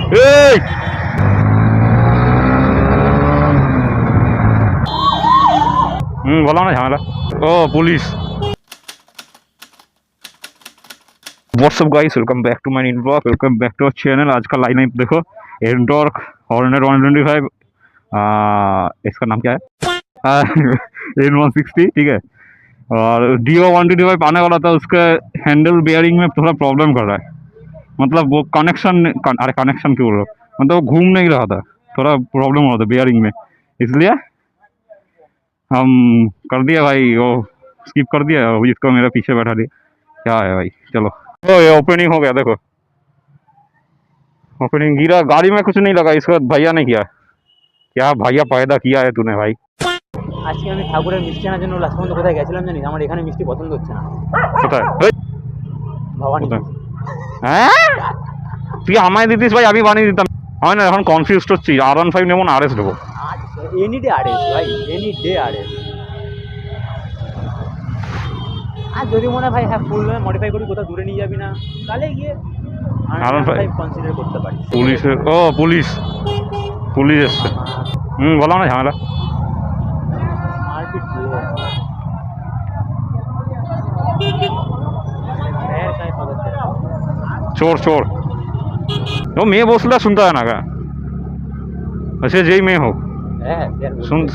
এই বলো না ঝামেলা। ও police. What's up guys, welcome back to my new blog, welcome back to our channel. आज का लाइन अप देखो, एंटॉर्क हॉर्नेट 125, इसका नाम क्या है, N160, ठीक है। और Dio 125 आने वाला था, उसका हैंडल बेयरिंग में थोड़ा प्रॉब्लम कर रहा है। मतलब वो कनेक्शन क्यों बोल रहा हूँ, मतलब वो घूम नहीं रहा था, थोड़ा प्रॉब्लम हो रहा था बेयरिंग में, इसलिए हम कर दिया भाई, वो स्किप कर दिया। अभी इसको मेरा पीछे बैठा दिया। क्या है भाई, चलो। ओ ये ओपनिंग हो गया, देखो ओपनिंग। गिरा गाड़ी में कुछ नहीं लगा, इसको भैया ने किया। क्या भैया पैदा किया है तूने भाई। আজকে আমি ঠাকুরের মিষ্টি আনার জন্য লাস্ট পর্যন্ত কোথায় গেছিলাম জানিস? আমার এখানে মিষ্টি পছন্দ হচ্ছে না। কোথায় ভবানী। হ্যাঁ তুই আমায় দিতিস ভাই, আমি বানিয়ে দিতাম। আমি না এখন কনফিউজ হচ্ছি, R15 নেবো না RS নেবো। এনি ডে আরএস ভাই, এনি ডে আরএস। আর যদি মনে ভাই হ্যাঁ ফুল মডিফাই করি, কোথাও দূরে নিয়ে যাবি না, তাহলে গিয়ে R15 কনসিডার করতে পারি। পুলিশের পুলিশ এসছে। বলো না ঝামেলা। मारपीट चोर वो मेये बसले सुनता है ना क्या, वैसे जेई मेये हो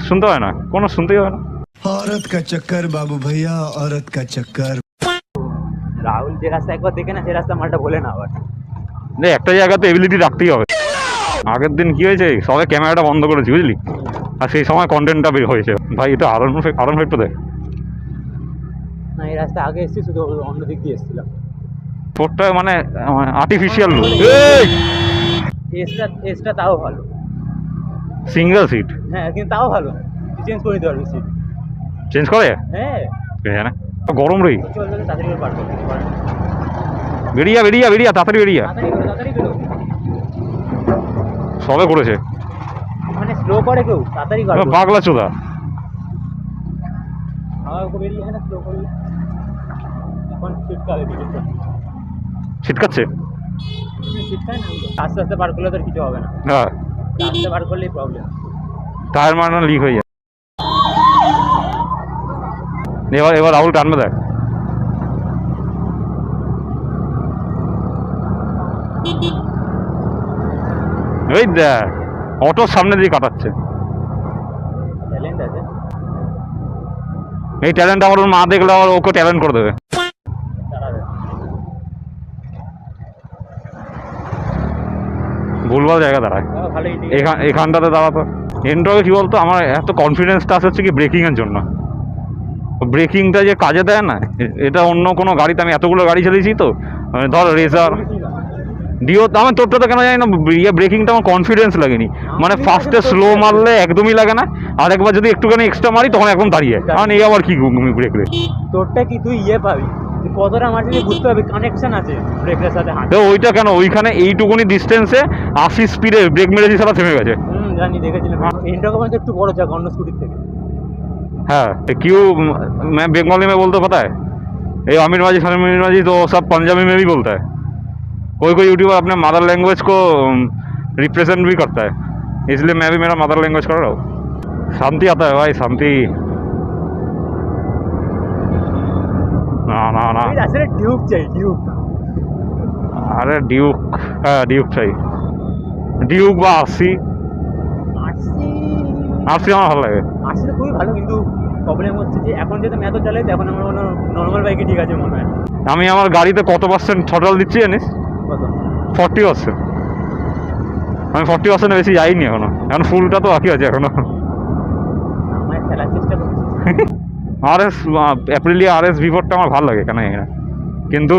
सुनता है ना, कौन सुनते है ना। औरत का चक्कर बाबू भैया, औरत का चक्कर। রাহুল যে রাস্তা একবার দেখে না, সেই রাস্তা মালটা বলে না আবার। একটা জায়গাতে এবিলিটি রাখতেই হবে। আগের দিন কি হয়েছে, সবাই ক্যামেরাটা বন্ধ করেছি বুঝলি, আর সেই সময় কন্টেন্টটা বের হয়েছে। ভাই এটা R15 তো দেখ না, এই রাস্তা আগে এসেছি, শুধু অন্য দিক দিয়ে এসেছিলাম। তোরটা মানে আর্টিফিশিয়াল লুক। এসটা তাও ভালো, সিঙ্গেল সিট। হ্যাঁ কিন্তু তাও ভালো, চেঞ্জ করে দিতে পারবি সিট। চেঞ্জ করে? হ্যাঁ জানে গরম রে, চল চল তাড়াতাড়ি করে পার করতে পারে। বেরিয়া তাড়াতাড়ি বেরিয়া। তাড়াতাড়ি করো, সবে করেছে মানে স্লো করে কেউ, তাড়াতাড়ি করো। পাগলা চোদা। ওকে বেরিয়ে এখানে স্লো করলে এখন ছিটকাবে দিকে। ছিটকাচ্ছে? ছিটকায় না, আস্তে আস্তে পার করলে তো কিছু হবে না। হ্যাঁ আস্তে পার করলেই প্রবলেম। টায়ার মারানো লিক হয়ে যায়। এবার রাহুল টানবে দেখ। এই দেখ অটোর সামনে দিয়ে কাটাচ্ছে। ট্যালেন্ট আছে এই ট্যালেন্ট আমার মা দেখলে আবার ওকে ট্যালেন্ট করে দেবে। ভুলভাল জায়গা দাঁড়ায়, এখানটাতে দাঁড়াতো। এন্ড্রয়ে কি বলতো, আমার এত কনফিডেন্সটা হচ্ছে কি ব্রেকিংয়ের জন্য। ব্রেকিংটা যে কাজে দেয় না, এটা অন্য কোনো গাড়িতে আমি এতগুলো গাড়ি চালিয়েছি তো, ধর রেজার ডিও, আমার তোরটা তো কেন জানি না ব্রেকিংটা আমার কনফিডেন্স লাগেনি। মানে ফার্স্টে স্লো মারলে একদমই লাগে না, আর একবার যদি একটুখানি এক্সট্রা মারি তখন একদম দাঁড়িয়ে। কারণ এই আবার কি ব্রেক রে, তোরটা কি তুই পাবি কতটা মারছিস বুঝতে হবে, কানেকশন আছে ব্রেকের সাথে। ওইটা কেন, ওইখানে এইটুকুনি ডিস্টেন্সে 80 স্পিডে ব্রেক মেরেছি, সারা থেমে গেছে। জানি, দেখেছিলাম। এন্ড্রক মানে একটু বড় চাকা অন্য স্কুটির থেকে। हाँ क्यों, मैं बंगाली में बोलता पता है, ये आमिर माजी तो सब पंजाबी में भी बोलता है। कोई यूट्यूबर अपने मदर लैंग्वेज को रिप्रेजेंट भी करता है, इसलिए मैं भी मेरा मदर लैंग्वेज कर रहा हूँ। शांति आता है भाई, शांति। ना ड्यूक चाहिए, ड्यूक। अरे ड्यूक, हाँ ड्यूक चाहिए, ड्यूक বা আরসি আমার ভালো লাগে। আরসি তো খুবই ভালো, কিন্তু প্রবলেম হচ্ছে যে এখন যেহেতু ম্যাথও চালাই, এখন আমার মনে হয় নর্মাল বাইকে ঠিক আছে মনে হয়। আমি আমার গাড়িতে কত % থ্রটল দিচ্ছি জানিস? কত? 40%। আমি 40% বেশি যাইনি এখনো, এখন ফুলটা তো বাকি আছে এখনো। আমার খেলার চেষ্টা করছি। RS অ্যাপ্রিলিয়া RS ভিভোরটা আমার ভালো লাগে কেন এখানে, কিন্তু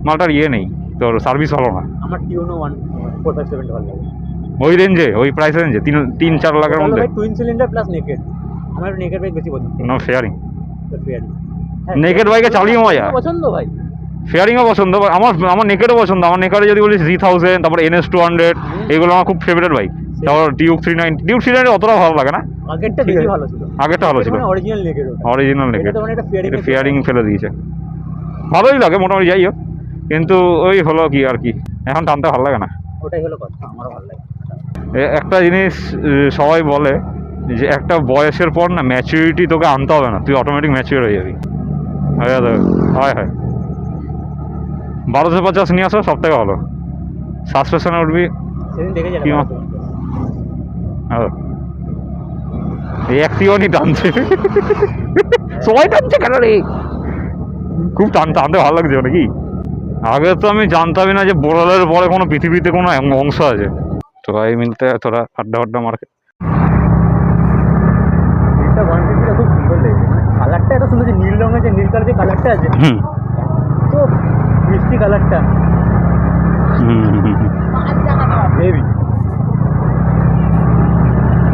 মালটার নেই, তোর সার্ভিস ভালো না। আমার টিউনো 1457 ভালো লাগে। ওই রেঞ্জে, ওই প্রাইস রেঞ্জে 3-4 লাখের মধ্যে। টুইন সিলিন্ডার প্লাস নেকেড, আমার নেকেড বাইক বেশি পছন্দ। নো ফেয়ারিং, ফেয়ারিং নেকেড বাইকে চালিয়ে মজা পছন্দ ভাই। ফেয়ারিংও পছন্দ, আমার নেকেডও পছন্দ। আমার নেকেডে যদি বলিস G1000, তারপর NS200, এগুলো আমার খুব ফেভারিট বাইক। তারপর ডিউক 390 অতটা ভালো লাগে না, আগেরটা বেশি ভালো ছিল। আগেরটা ভালো ছিল, অরিজিনাল নেকেড। অরিজিনাল নেকেড, এটা মানে এটা ফেয়ারিং ফেলে দিয়েছে। ভালোই লাগে মোটামুটি, যাই হোক, কিন্তু ওই হলো কি আর কি, এখন টানতে ভালো লাগে না। ওটাই হলো কথা, আমারও ভালো লাগে। একটা জিনিস সবাই বলে যে একটা বয়সের পর না ম্যাচুরিটি তোকে আনতে হবে না, তুই অটোমেটিক ম্যাচিওর হয়ে যাবি। হয় হয় 1250 নিয়ে আসো, সব থেকে ভালো। সাসপেনশনে উঠবি। সেদিন দেখে কি যেটা এই একটিওনি টানছে, সবাই টানছে কেন রে? খুব টানতে ভালো লাগছে নাকি? আগে তো আমি জানতামই না যে বোরালের পরে কোনো পৃথিবীতে কোনো অংশ আছে। তো ভাই মিলতে তোরা আড্ডা মার্কেট। এটা 150 খুব সুন্দর লেগেছে, মানে কালারটা এত সুন্দর, যে নীল রঙের যে নীল কালার যে কালারটা আছে, হুম তো মিষ্টি কালারটা হেভি।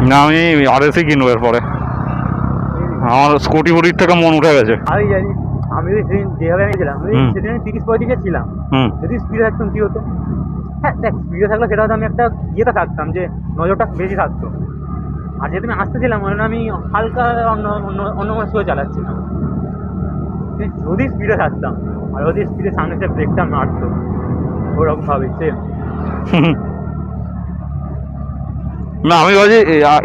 না আমি আরএসই কিনবো এরপরে, আমার স্কুটি ফুটির থেকে মন উঠে গেছে। আমি জানি, আমি ওই সেদিন যেভাবে আমি ছিলাম, আমি হুম। সেদিন 30-35 ছিলাম। হুম যদি স্পিডে থাকতাম কি হতো? হ্যাঁ দেখ, স্পিডে থাকলে সেটা হয়তো আমি একটা ইয়েতে থাকতাম, যে নজরটা বেশি থাকতো। আর যেহেতু আমি আসতেছিলাম, মানে আমি হালকা অন্য মানুষকে চালাচ্ছিলাম। কিন্তু যদি স্পিডে থাকতাম, আর যদি স্পিডে সামনে সে ব্রেকটা মারতো, ওরকম ভাবে সেম। না আমি ভাবছি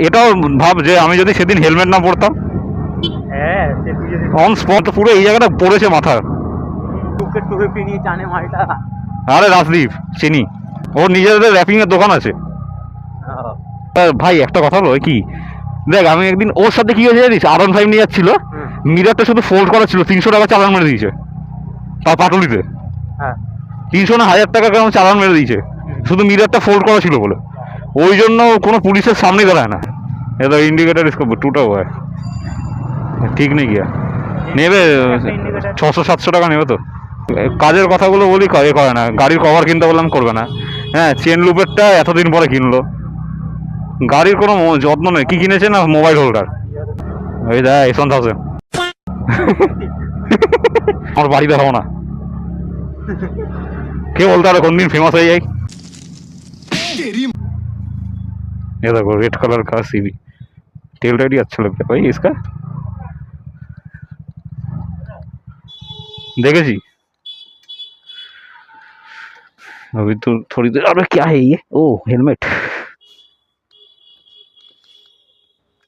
এটাও ভাব যে আমি যদি সেদিন হেলমেট না পরতাম, হ্যাঁ সে তুই যদি অন স্পট পুরো এই জায়গাটা পড়েছে মাথা। 250 নিয়ে টানে মালটা। আরে রাজদীপ চিনি, ওর নিজেদের র্যাপিং এর দোকান আছে। ভাই একটা কথা হলো কি, দেখ আমি একদিন ওর সাথে কি হয়েছে জানিস, R15 নিয়ে যাচ্ছিল, মিরারটা শুধু ফোল্ড করা ছিল, 300 টাকা চালান মেরে দিয়েছে তার পাটুলিতে। হ্যাঁ 300 না 1000 টাকা কেমন চালান মেরে দিয়েছে, শুধু মিরারটা ফোল্ড করা ছিল বলে। ওই জন্য কোনো পুলিশের সামনে দাঁড়ায় না। এটা ইন্ডিকেটার इसको टूटा हुआ है, ঠিক নেই গিয়া নেবে 600-700 টাকা নেবে তো। কাজের কথাগুলো বলি কাজে করে না, গাড়ির কভার কিনতে বললাম করবে না। হ্যাঁ চেন লুপেরটা এতদিন পরে কিনলো, গাড়ির কোনো যত্ন নেই। কি কিনেছে না, মোবাইল হোল্ডার। ওই দেখ S1000 আমার বাড়ি দেখাবো না, কে বলতে পারে কোন দিন फेमस হয়ে যায়। ये देखो रेड कलर का सीवी, टेल लाइट ही अच्छा लगता है भाई इसका, देखेছি अभी तो थोड़ी देर। अरे क्या है ये, ओ हेलमेट,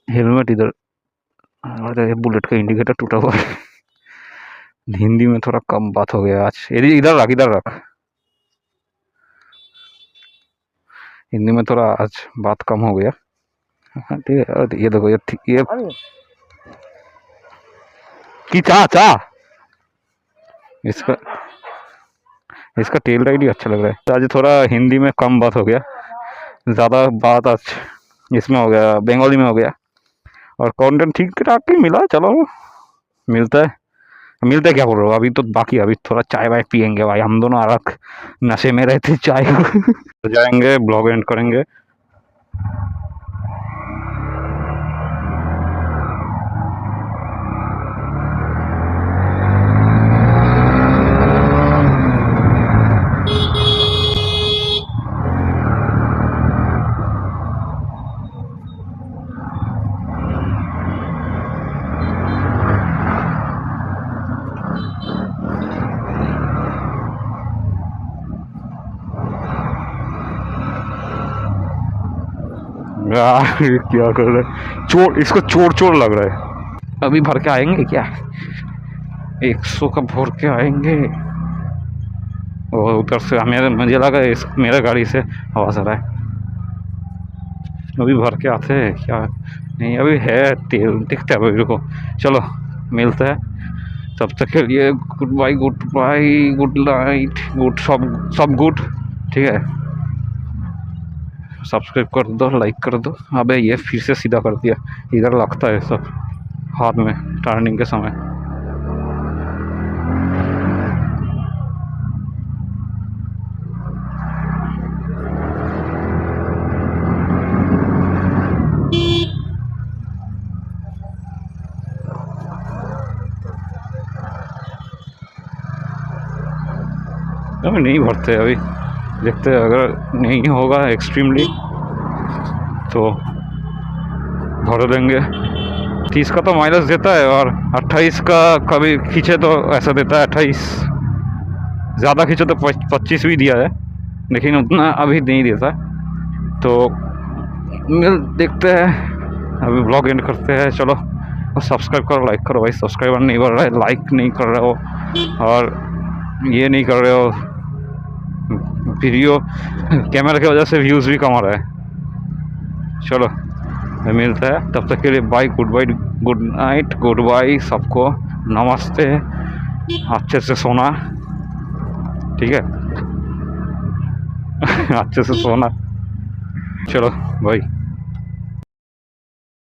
हेलमेट इधर। अरे बुलेट का इंडिकेटर टूटा हुआ है। हिंदी में थोड़ा कम बात हो गया आज, इधर रख इधर रख, हिंदी में थोड़ा आज बात कम हो गया। हाँ ठीक है। और ये देखो ये की चा इसका टेल लाइट ही अच्छा लग रहा है। आज थोड़ा हिंदी में कम बात हो गया, ज़्यादा बात आज इसमें हो गया, बंगाली में हो गया, और कंटेंट ठीक ठाक ही मिला। चलो मिलता है क्या बोल रहे हो, अभी तो बाकी, अभी थोड़ा चाय वाय पियेंगे भाई, हम दोनों अलग नशे में रहते चाय जाएंगे, ब्लॉग एंड करेंगे। क्या कर रहे हैं चोर, इसको चोर लग रहा है। अभी भर के आएंगे क्या, 100 का भर के आएंगे। और उधर से मुझे लगा मेरा गाड़ी से आवाज आ रहा है। अभी भर के आते हैं क्या, नहीं अभी है तेल, देखते हैं अभी, रुको चलो मिलते हैं। तब तक के लिए good bye good night, good सब गुड, ठीक है। सब्सक्राइब कर दो, लाइक कर दो। अबे ये फिर से सीधा कर दिया, इधर लगता है सब हाथ में टर्निंग के समय। अभी नहीं भरते, अभी देखते हैं, अगर नहीं होगा एक्सट्रीमली तो भर देंगे। 30 का तो माइलेज देता है, और 28 का कभी खींचे तो ऐसा देता है 28, ज़्यादा खींचे तो 25 भी दिया है। लेकिन उतना अभी नहीं देता। तो देखते हैं, अभी ब्लॉग एंड करते हैं। चलो सब्सक्राइब करो, लाइक करो भाई, सब्सक्राइबर नहीं बढ़ रहा है, लाइक नहीं कर रहे हो और ये नहीं कर रहे हो, वीडियो कैमरा की वजह से व्यूज़ भी कम आ रहा है। चलो मिलता है, तब तक के लिए bye, good bye, good night, good bye सबको, नमस्ते, अच्छे से सोना, ठीक है अच्छे से सोना। चलो भाई।